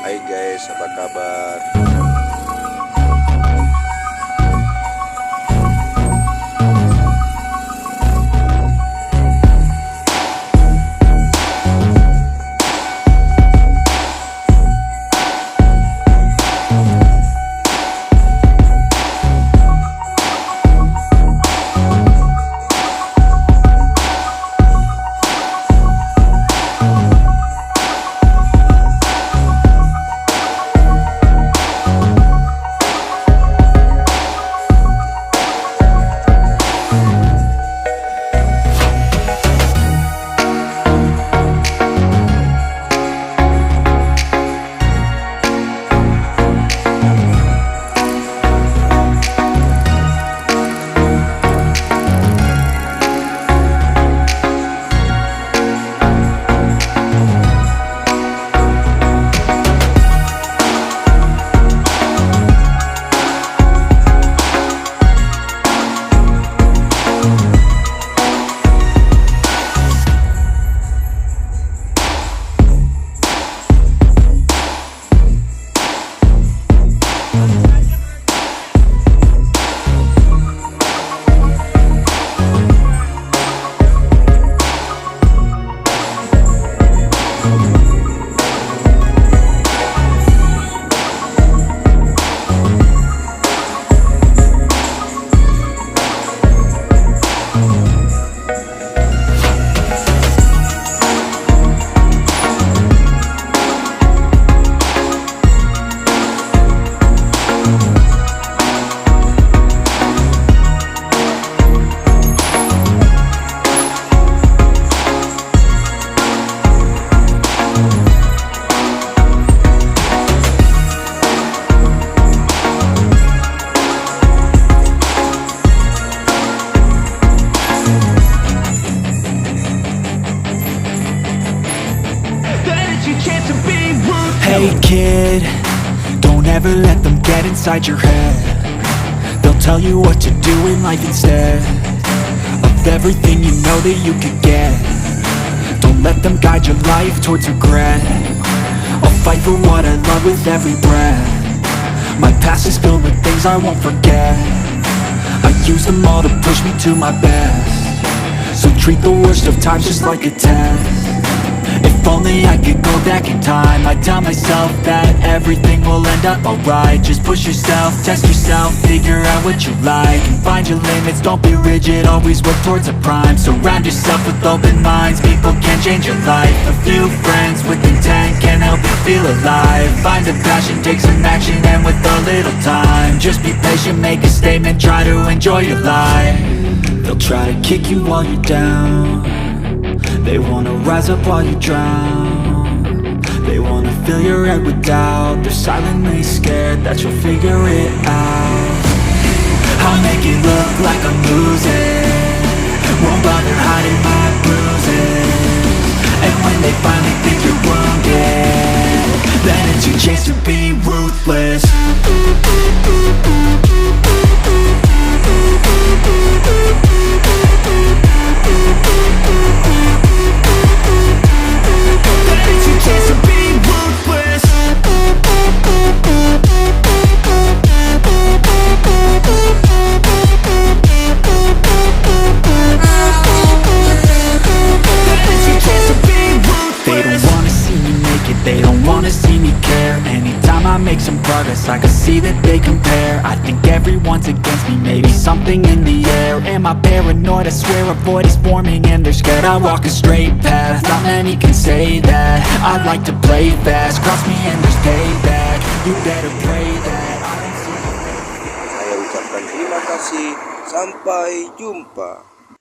Hai guys, apa kabar? Hey kid, don't ever let them get inside your head. They'll tell you what to do in life instead of everything you know that you could get. Don't let them guide your life towards regret. I'll fight for what I love with every breath. My past is filled with things I won't forget. I use them all to push me to my best. So treat the worst of times just like a test. If only I could go back in time, I'd tell myself that everything will end up alright. Just push yourself, test yourself, figure out what you like, and find your limits, don't be rigid, always work towards a prime. Surround yourself with open minds, people can change your life. A few friends with intent can help you feel alive. Find a passion, take some action, and with a little time, just be patient, make a statement, try to enjoy your life. They'll try to kick you while you're down. They wanna rise up while you drown. They wanna fill your head with doubt. They're silently scared that you'll figure it out. I'll make it look like I'm losing, won't bother hiding my bruises. And when they finally think you're wounded, then it's your chance to be ruthless. They don't wanna see me care. Anytime I make some progress, I can see that they compare. I think everyone's against me, maybe something in the air. Am I paranoid? I swear a void is forming and they're scared I walk a straight path. Not many can say that. I like to play fast, cross me and there's payback. You better pray that I don't see. Saya ucapkan terima kasih. Sampai jumpa.